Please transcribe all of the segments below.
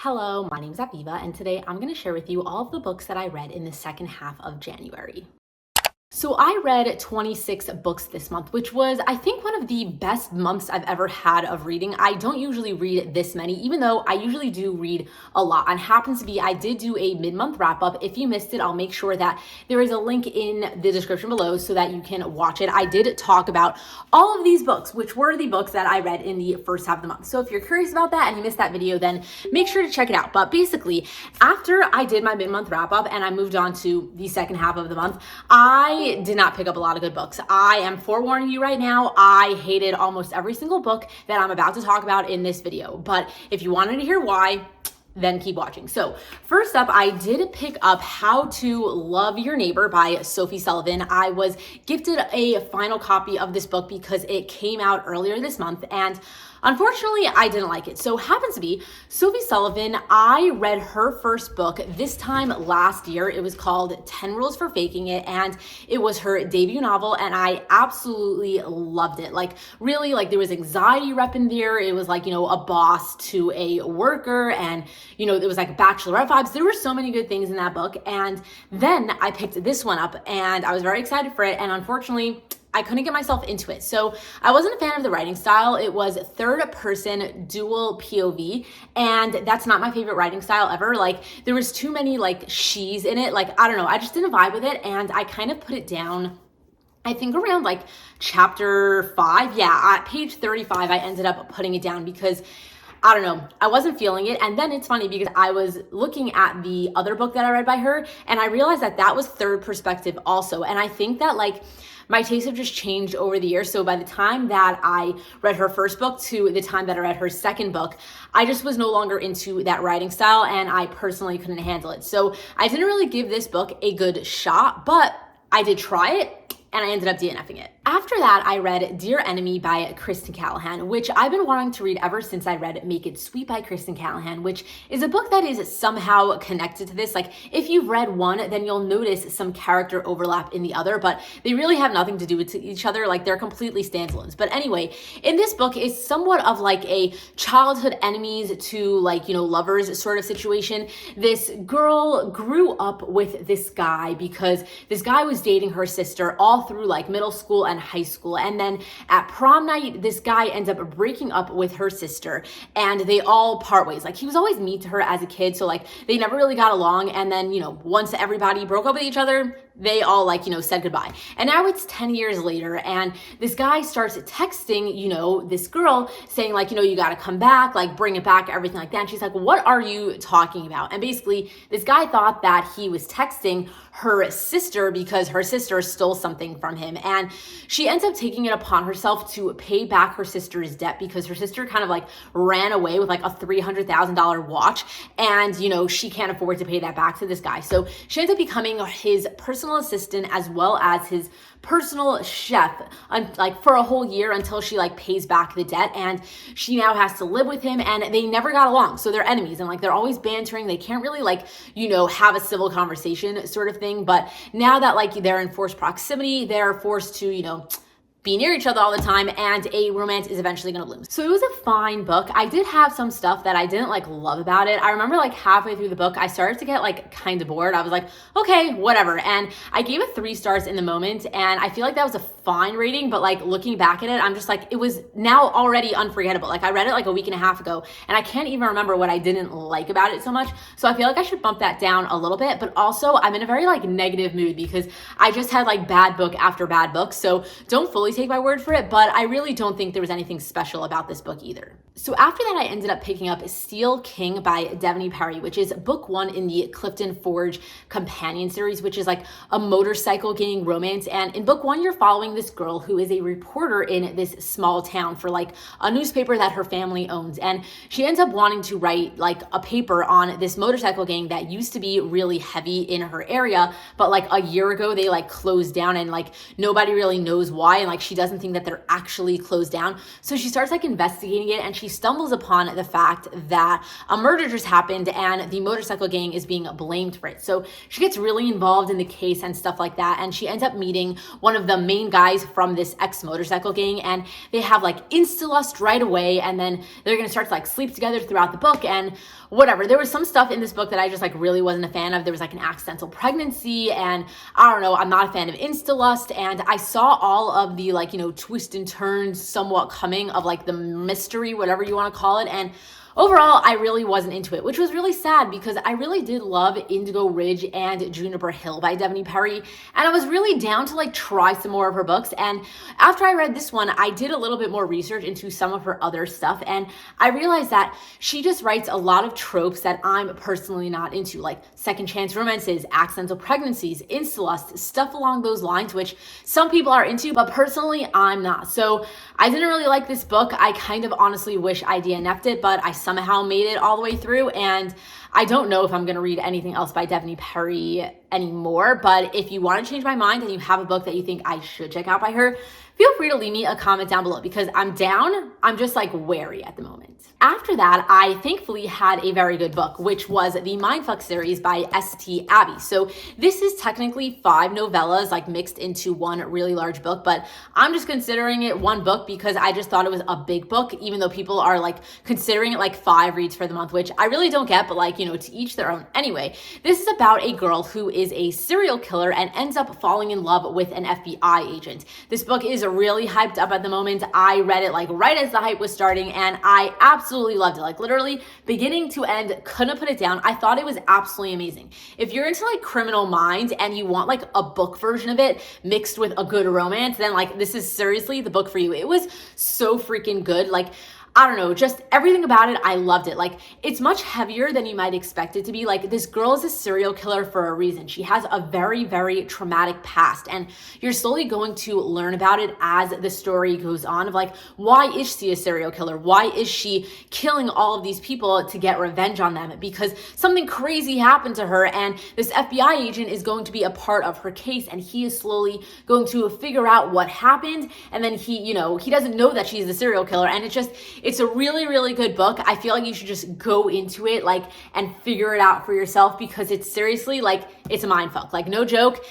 Hello, my name is Aviva, and today I'm going to share with you all of the books that I read in the second half of January. So I read 26 books this month, which was, I think, one of the best months I've ever had of reading. I don't usually read this many, even though I usually do read a lot. And happens to be, I did do a mid-month wrap-up. If you missed it, I'll make sure that there is a link in the description below so that you can watch it. I did talk about all of these books, which were the books that I read in the first half of the month. So if you're curious about that and you missed that video, then make sure to check it out. But basically, after I did my mid-month wrap-up and I moved on to the second half of the month, I did not pick up a lot of good books. I am forewarning you right now, I hated almost every single book that I'm about to talk about in this video. But if you wanted to hear why, then keep watching. So first up, I did pick up How to Love Your Neighbor by Sophie Sullivan. I was gifted a final copy of this book because it came out earlier this month, and unfortunately, I didn't like it. So happens to be Sophie Sullivan, I read her first book this time last year. It was called 10 Rules for Faking It, and it was her debut novel, and I absolutely loved it. Like, really, like, there was anxiety rep in there. It was like, a boss to a worker, and, there was like bachelorette vibes. There were so many good things in that book. And then I picked this one up, and I was very excited for it, and unfortunately, I couldn't get myself into it. So I wasn't a fan of the writing style. It was third person dual POV, and that's not my favorite writing style ever. Like, there was too many like she's in it. Like, I don't know, I just didn't vibe with it, and I kind of put it down, I think around like chapter 5. Yeah, at page 35, I ended up putting it down because I don't know, I wasn't feeling it. And then it's funny because I was looking at the other book that I read by her, and I realized that that was third perspective also. And I think that like my tastes have just changed over the years. So by the time that I read her first book to the time that I read her second book, I just was no longer into that writing style, and I personally couldn't handle it. So I didn't really give this book a good shot, but I did try it, and I ended up DNFing it. After that, I read Dear Enemy by Kristen Callahan, which I've been wanting to read ever since I read Make It Sweet by Kristen Callahan, which is a book that is somehow connected to this. Like, if you've read one, then you'll notice some character overlap in the other, but they really have nothing to do with each other. Like, they're completely standalones. But anyway, in this book, it's somewhat of like a childhood enemies to like, lovers sort of situation. This girl grew up with this guy because this guy was dating her sister all through like middle school and high school. And then at prom night, this guy ends up breaking up with her sister, and they all part ways. Like, he was always mean to her as a kid, so like they never really got along. And then, once everybody broke up with each other, they all like, said goodbye. And now it's 10 years later, and this guy starts texting, this girl saying like, you gotta come back, like bring it back, everything like that. And she's like, what are you talking about? And basically this guy thought that he was texting her sister because her sister stole something from him. And she ends up taking it upon herself to pay back her sister's debt because her sister kind of like ran away with like a $300,000 watch, and, she can't afford to pay that back to this guy. So she ends up becoming his personal assistant as well as his personal chef, like for a whole year until she like pays back the debt. And she now has to live with him, and they never got along, so they're enemies, and like they're always bantering. They can't really like have a civil conversation sort of thing. But now that like they're in forced proximity, they're forced to be near each other all the time, and a romance is eventually going to bloom. So it was a fine book. I did have some stuff that I didn't like love about it. I remember like halfway through the book, I started to get like kind of bored. I was like, okay, whatever. And I gave it 3 stars in the moment, and I feel like that was a fine rating, but like looking back at it, I'm just like, it was now already unforgettable. Like, I read it like a week and a half ago, and I can't even remember what I didn't like about it so much. So I feel like I should bump that down a little bit. But also, I'm in a very like negative mood because I just had like bad book after bad book. So don't fully take my word for it, but I really don't think there was anything special about this book either. So after that, I ended up picking up Steel King by Devney Perry, which is book 1 in the Clifton Forge companion series, which is like a motorcycle gang romance. And in book 1, you're following this girl who is a reporter in this small town for like a newspaper that her family owns. And she ends up wanting to write like a paper on this motorcycle gang that used to be really heavy in her area, but like a year ago, they like closed down, and like nobody really knows why. And like she doesn't think that they're actually closed down. So she starts like investigating it, and she she stumbles upon the fact that a murder just happened and the motorcycle gang is being blamed for it. So she gets really involved in the case and stuff like that, and she ends up meeting one of the main guys from this ex-motorcycle gang, and they have like insta-lust right away, and then they're gonna start to like sleep together throughout the book and whatever. There was some stuff in this book that I just like really wasn't a fan of. There was like an accidental pregnancy, and I don't know, I'm not a fan of insta-lust, and I saw all of the like, twist and turns somewhat coming of like the mystery, whatever you want to call it, and overall, I really wasn't into it, which was really sad because I really did love Indigo Ridge and Juniper Hill by Devney Perry, and I was really down to like try some more of her books. And after I read this one, I did a little bit more research into some of her other stuff, and I realized that she just writes a lot of tropes that I'm personally not into, like second chance romances, accidental pregnancies, insta-lust, stuff along those lines, which some people are into, but personally, I'm not. So I didn't really like this book. I kind of honestly wish I DNF'd it, but I somehow made it all the way through, and I don't know if I'm going to read anything else by Devney Perry anymore. But if you want to change my mind and you have a book that you think I should check out by her, feel free to leave me a comment down below because I'm down. I'm just like wary at the moment. After that, I thankfully had a very good book, which was the Mindfuck series by St. Abbey. So this is technically 5 novellas like mixed into one really large book, but I'm just considering it one book because I just thought it was a big book, even though people are like considering it like 5 reads for the month, which I really don't get, but like, to each their own. Anyway, this is about a girl who is a serial killer and ends up falling in love with an FBI agent. This book is really hyped up at the moment. I read it like right as the hype was starting, and I absolutely loved it. Like literally beginning to end, couldn't put it down. I thought it was absolutely amazing. If you're into like Criminal Minds and you want like a book version of it mixed with a good romance, then like this is seriously the book for you. It was so freaking good. Like, I don't know, just everything about it, I loved it. Like, it's much heavier than you might expect it to be. Like, this girl is a serial killer for a reason. She has a very, very traumatic past, and you're slowly going to learn about it as the story goes on of like, why is she a serial killer? Why is she killing all of these people to get revenge on them? Because something crazy happened to her, and this FBI agent is going to be a part of her case, and he is slowly going to figure out what happened, and then he doesn't know that she's the serial killer, and it's a really, really good book. I feel like you should just go into it like and figure it out for yourself because it's seriously like, it's a mind fuck. Like, no joke.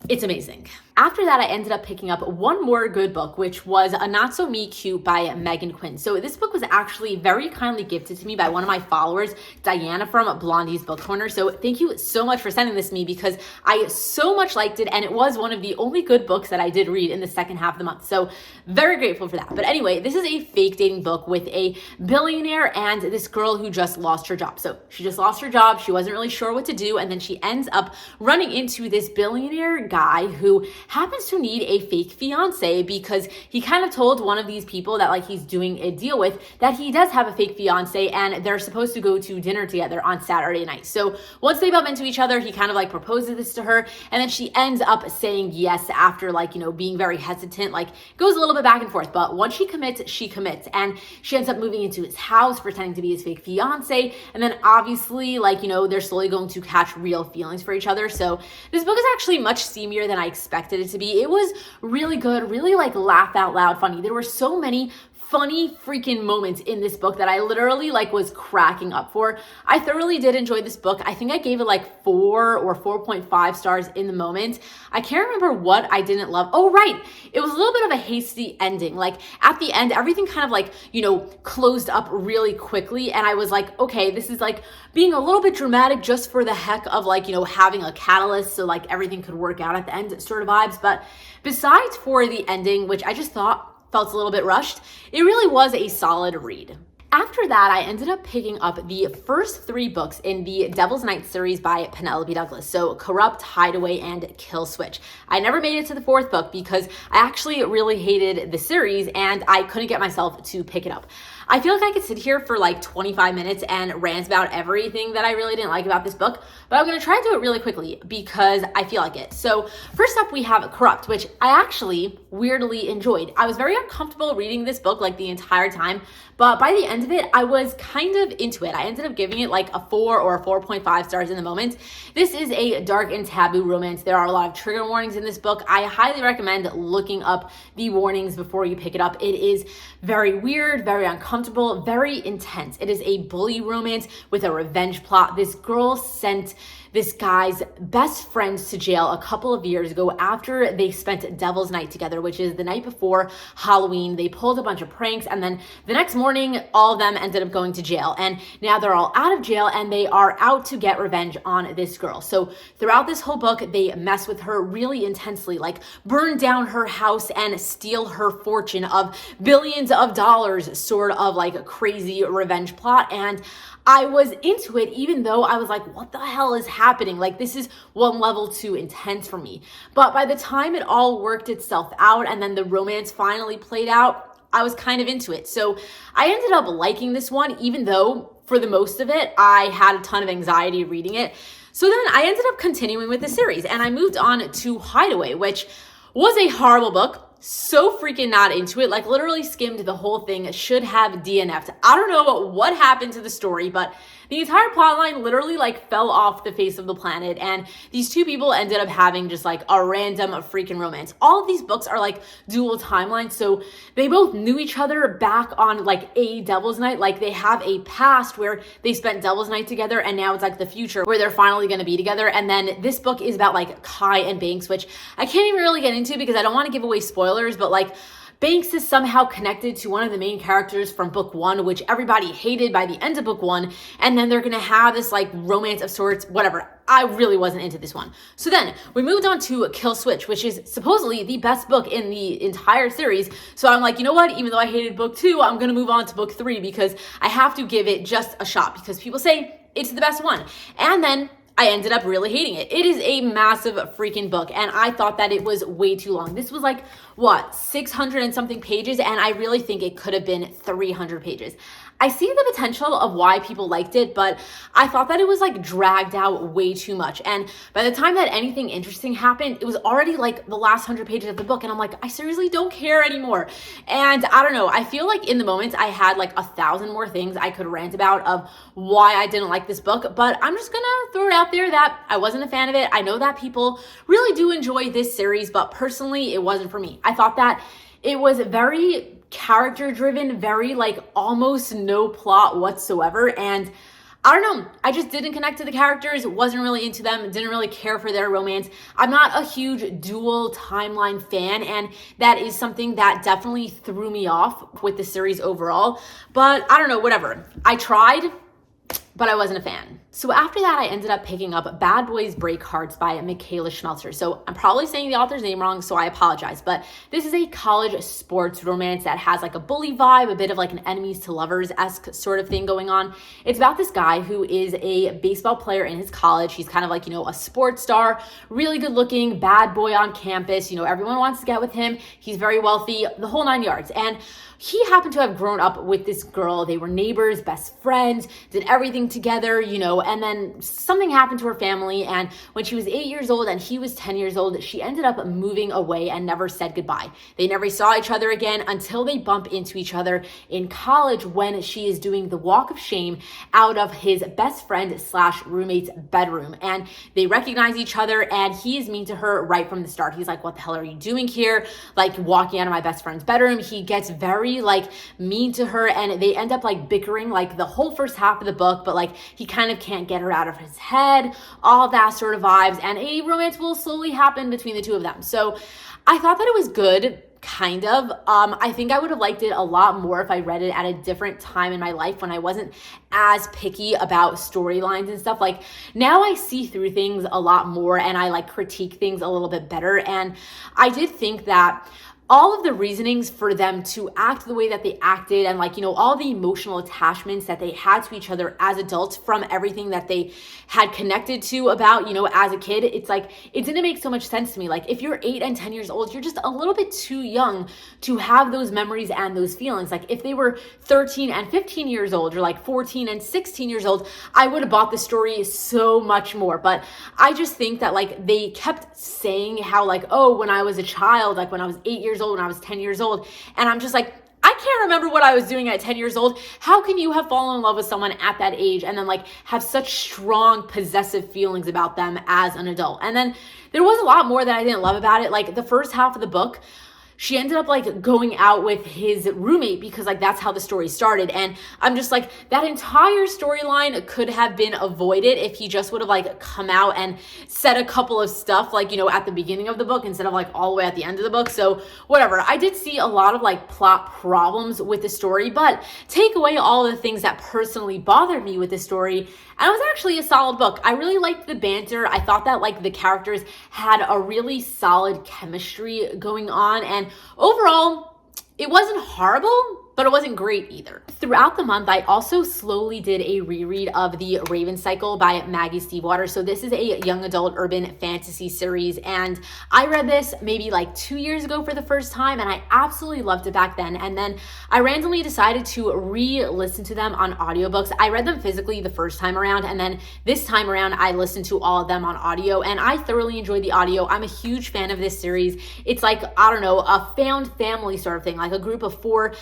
It's amazing. After that, I ended up picking up one more good book, which was A Not So Me Cute by Megan Quinn. So this book was actually very kindly gifted to me by one of my followers, Diana from Blondie's Book Corner. So thank you so much for sending this to me because I so much liked it, and it was one of the only good books that I did read in the second half of the month. So very grateful for that. But anyway, this is a fake dating book with a billionaire and this girl who just lost her job. So she just lost her job. She wasn't really sure what to do, and then she ends up running into this billionaire guy who happens to need a fake fiance because he kind of told one of these people that like he's doing a deal with that he does have a fake fiance, and they're supposed to go to dinner together on Saturday night. So once they bump into each other, he kind of like proposes this to her, and then she ends up saying yes after like, being very hesitant, like goes a little bit back and forth. But once she commits, and she ends up moving into his house, pretending to be his fake fiance. And then obviously like, they're slowly going to catch real feelings for each other. So this book is actually much seamier than I expected it to be. It was really good, really like laugh out loud funny. There were so many funny freaking moments in this book that I literally like was cracking up for. I thoroughly did enjoy this book. I think I gave it like 4 or 4.5 stars in the moment. I can't remember what I didn't love. Oh, right. It was a little bit of a hasty ending. Like at the end, everything kind of like, closed up really quickly. And I was like, okay, this is like being a little bit dramatic just for the heck of like, having a catalyst so like everything could work out at the end sort of vibes. But besides for the ending, which I just thought felt a little bit rushed, it really was a solid read. After that, I ended up picking up the first 3 books in the Devil's Night series by Penelope Douglas. So Corrupt, Hideaway, and Kill Switch. I never made it to the 4th book because I actually really hated the series and I couldn't get myself to pick it up. I feel like I could sit here for like 25 minutes and rant about everything that I really didn't like about this book, but I'm going to try to do it really quickly because I feel like it. So first up, we have Corrupt, which I actually weirdly enjoyed. I was very uncomfortable reading this book like the entire time, but by the end of it, I was kind of into it. I ended up giving it like a 4 or 4.5 stars in the moment. This is a dark and taboo romance. There are a lot of trigger warnings in this book. I highly recommend looking up the warnings before you pick it up. It is very weird, very uncomfortable. uncomfortable, very intense. It is a bully romance with a revenge plot. This girl sent this guy's best friends to jail a couple of years ago after they spent Devil's Night together, which is the night before Halloween. They pulled a bunch of pranks, and then the next morning, all of them ended up going to jail. And now they're all out of jail, and they are out to get revenge on this girl. So throughout this whole book, they mess with her really intensely, like burn down her house and steal her fortune of billions of dollars, sort of like a crazy revenge plot. And I was into it, even though I was like, what the hell is happening? Like, this is one level too intense for me. But by the time it all worked itself out and then the romance finally played out, I was kind of into it. So I ended up liking this one, even though for the most of it, I had a ton of anxiety reading it. So then I ended up continuing with the series, and I moved on to Hideaway, which was a horrible book. So freaking not into it, like literally skimmed the whole thing, should have DNF'd. I don't know what happened to the story, but the entire plotline literally like fell off the face of the planet, and these two people ended up having just like a random freaking romance. All of these books are like dual timelines, so they both knew each other back on like a Devil's Night. Like they have a past where they spent Devil's Night together, and now it's like the future where they're finally going to be together. And then this book is about like Kai and Banks, which I can't even really get into because I don't want to give away spoilers, but like Banks is somehow connected to one of the main characters from book one, which everybody hated by the end of book one. And then they're going to have this like romance of sorts, whatever. I really wasn't into this one. So then we moved on to Kill Switch, which is supposedly the best book in the entire series. So I'm like, you know what? Even though I hated book two, I'm going to move on to book three because I have to give it just a shot because people say it's the best one. And then I ended up really hating it. It is a massive freaking book, and I thought that it was way too long. This was like, what, 600 and something pages, and I really think it could have been 300 pages. I see the potential of why people liked it, but I thought that it was like dragged out way too much. And by the time that anything interesting happened, it was already like the last 100 pages of the book. And I'm like, I seriously don't care anymore. And I don't know, I feel like in the moment I had like 1,000 more things I could rant about of why I didn't like this book, but I'm just gonna throw it out there that I wasn't a fan of it. I know that people really do enjoy this series, but personally, it wasn't for me. I thought that it was very character driven, very like almost no plot whatsoever. And I don't know, I just didn't connect to the characters, wasn't really into them, didn't really care for their romance. I'm not a huge dual timeline fan, and that is something that definitely threw me off with the series overall. But I don't know, whatever. I tried, but I wasn't a fan. So after that, I ended up picking up Bad Boys Break Hearts by Michaela Schmelzer. So I'm probably saying the author's name wrong, so I apologize. But this is a college sports romance that has like a bully vibe, a bit of like an enemies to lovers-esque sort of thing going on. It's about this guy who is a baseball player in his college. He's kind of like, you know, a sports star, really good looking, bad boy on campus. You know, everyone wants to get with him. He's very wealthy, the whole 9 yards. And he happened to have grown up with this girl. They were neighbors, best friends, did everything together, you know, and then something happened to her family. And when she was 8 years old and he was 10 years old, she ended up moving away and never said goodbye. They never saw each other again until they bump into each other in college when she is doing the walk of shame out of his best friend slash roommate's bedroom. And they recognize each other, and he is mean to her right from the start. He's like, what the hell are you doing here? Like walking out of my best friend's bedroom. He gets very like mean to her, and they end up like bickering like the whole first half of the book, but like he kind of can't get her out of his head, all that sort of vibes, and a romance will slowly happen between the two of them. So I thought that it was good, kind of. I think I would have liked it a lot more if I read it at a different time in my life when I wasn't as picky about storylines and stuff. Like now I see through things a lot more, and I like critique things a little bit better. And I did think that all of the reasonings for them to act the way that they acted, and like, you know, all the emotional attachments that they had to each other as adults from everything that they had connected to about, you know, as a kid, it's like, it didn't make so much sense to me. Like if you're 8 and 10 years old, you're just a little bit too young to have those memories and those feelings. Like if they were 13 and 15 years old, or like 14 and 16 years old, I would have bought the story so much more. But I just think that like they kept saying how like, oh, when I was a child, like when I was 8 years old, when I was 10 years old. And I'm just like, I can't remember what I was doing at 10 years old. How can you have fallen in love with someone at that age and then like have such strong possessive feelings about them as an adult? And then there was a lot more that I didn't love about it. Like the first half of the book, she ended up like going out with his roommate because like that's how the story started. And I'm just like, that entire storyline could have been avoided if he just would have like come out and said a couple of stuff like, you know, at the beginning of the book instead of like all the way at the end of the book. So whatever, I did see a lot of like plot problems with the story, but take away all the things that personally bothered me with the story, and it was actually a solid book. I really liked the banter. I thought that like the characters had a really solid chemistry going on, and overall, it wasn't horrible, but it wasn't great either. Throughout the month, I also slowly did a reread of The Raven Cycle by Maggie Stiefvater. So this is a young adult urban fantasy series, and I read this maybe like 2 years ago for the first time, and I absolutely loved it back then. And then I randomly decided to re-listen to them on audiobooks. I read them physically the first time around, and then this time around, I listened to all of them on audio, and I thoroughly enjoyed the audio. I'm a huge fan of this series. It's like, I don't know, a found family sort of thing, like a group of 4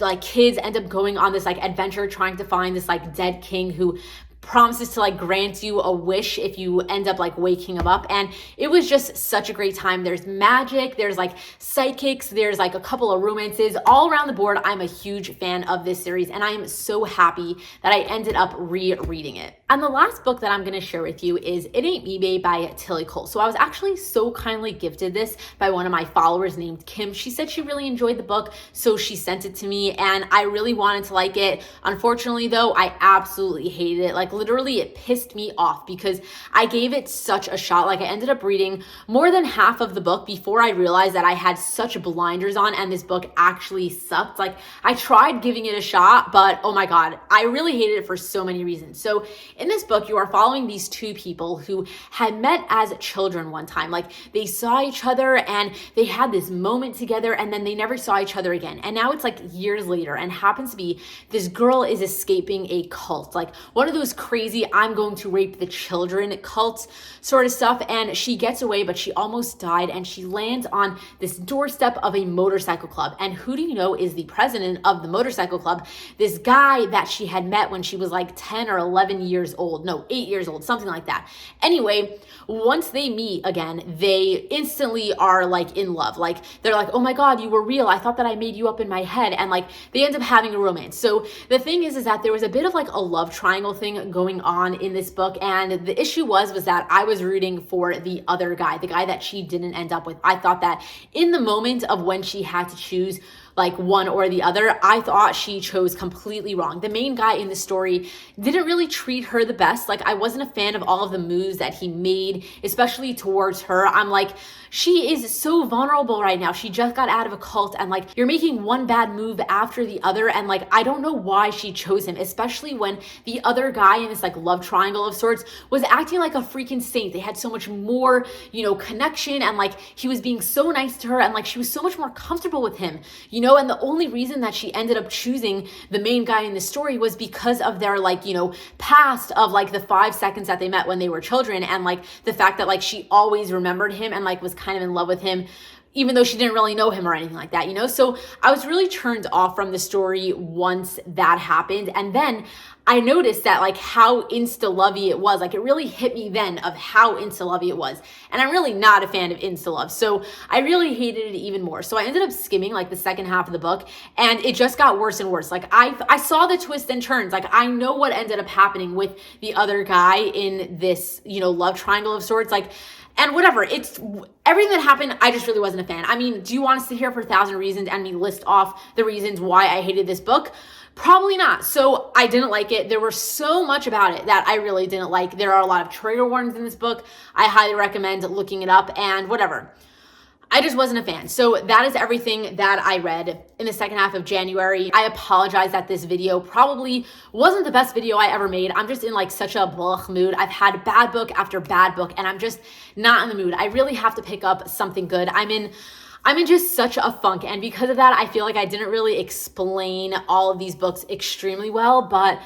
like kids end up going on this like adventure trying to find this like dead king who promises to like grant you a wish if you end up like waking him up. And it was just such a great time. There's magic, there's like psychics, there's like a couple of romances all around the board. I'm a huge fan of this series, and I am so happy that I ended up rereading it. And the last book that I'm going to share with you is It Ain't Me Babe by Tilly Cole. So I was actually so kindly gifted this by one of my followers named Kim. She said she really enjoyed the book, so she sent it to me, and I really wanted to like it. Unfortunately though, I absolutely hated it. Like literally it pissed me off because I gave it such a shot. Like I ended up reading more than half of the book before I realized that I had such blinders on and this book actually sucked. Like I tried giving it a shot, but oh my God, I really hated it for so many reasons. So in this book, you are following these 2 people who had met as children one time. Like they saw each other and they had this moment together, and then they never saw each other again. And now it's like years later, and happens to be this girl is escaping a cult, like one of those crazy I'm going to rape the children cults sort of stuff. And she gets away, but she almost died, and she lands on this doorstep of a motorcycle club. And who do you know is the president of the motorcycle club? This guy that she had met when she was like 10 or 11 years old. No, 8 years old, something like that. Anyway, once they meet again, they instantly are like in love. Like they're like, oh my God, you were real. I thought that I made you up in my head. And like they end up having a romance. So the thing is that there was a bit of like a love triangle thing going on in this book. And the issue was that I was rooting for the other guy, the guy that she didn't end up with. I thought that in the moment of when she had to choose like one or the other, I thought she chose completely wrong. The main guy in the story didn't really treat her the best. Like I wasn't a fan of all of the moves that he made, especially towards her. I'm like, she is so vulnerable right now. She just got out of a cult, and like you're making one bad move after the other. And like, I don't know why she chose him, especially when the other guy in this like love triangle of sorts was acting like a freaking saint. They had so much more, you know, connection, and like he was being so nice to her, and like she was so much more comfortable with him, you know. And the only reason that she ended up choosing the main guy in the story was because of their like, you know, past of like the 5 seconds that they met when they were children, and like the fact that like she always remembered him and like was kind of in love with him, even though she didn't really know him or anything like that, you know? So I was really turned off from the story once that happened. And then I noticed that like how insta-lovey it was. Like it really hit me then of how insta-lovey it was. And I'm really not a fan of insta-love. So I really hated it even more. So I ended up skimming like the second half of the book, and it just got worse and worse. Like I saw the twists and turns. Like I know what ended up happening with the other guy in this, you know, love triangle of sorts. Like, and whatever, it's everything that happened, I just really wasn't a fan. I mean, do you want us to hear for 1,000 reasons and me list off the reasons why I hated this book? Probably not. So I didn't like it. There was so much about it that I really didn't like. There are a lot of trigger warnings in this book. I highly recommend looking it up, and whatever. I just wasn't a fan. So that is everything that I read in the second half of January. I apologize that this video probably wasn't the best video I ever made. I'm just in like such a blah mood. I've had bad book after bad book, and I'm just not in the mood. I really have to pick up something good. I'm in just such a funk. And because of that, I feel like I didn't really explain all of these books extremely well, but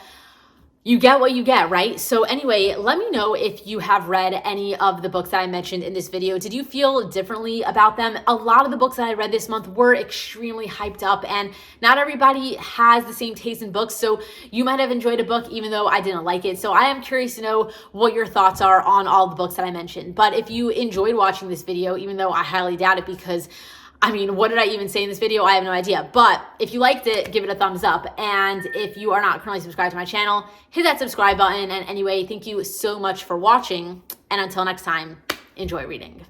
you get what you get, right? So anyway, let me know if you have read any of the books that I mentioned in this video. Did you feel differently about them? A lot of the books that I read this month were extremely hyped up, and not everybody has the same taste in books. So you might have enjoyed a book even though I didn't like it. So I am curious to know what your thoughts are on all the books that I mentioned. But if you enjoyed watching this video, even though I highly doubt it because I mean, what did I even say in this video? I have no idea. But if you liked it, give it a thumbs up. And if you are not currently subscribed to my channel, hit that subscribe button. And anyway, thank you so much for watching. And until next time, enjoy reading.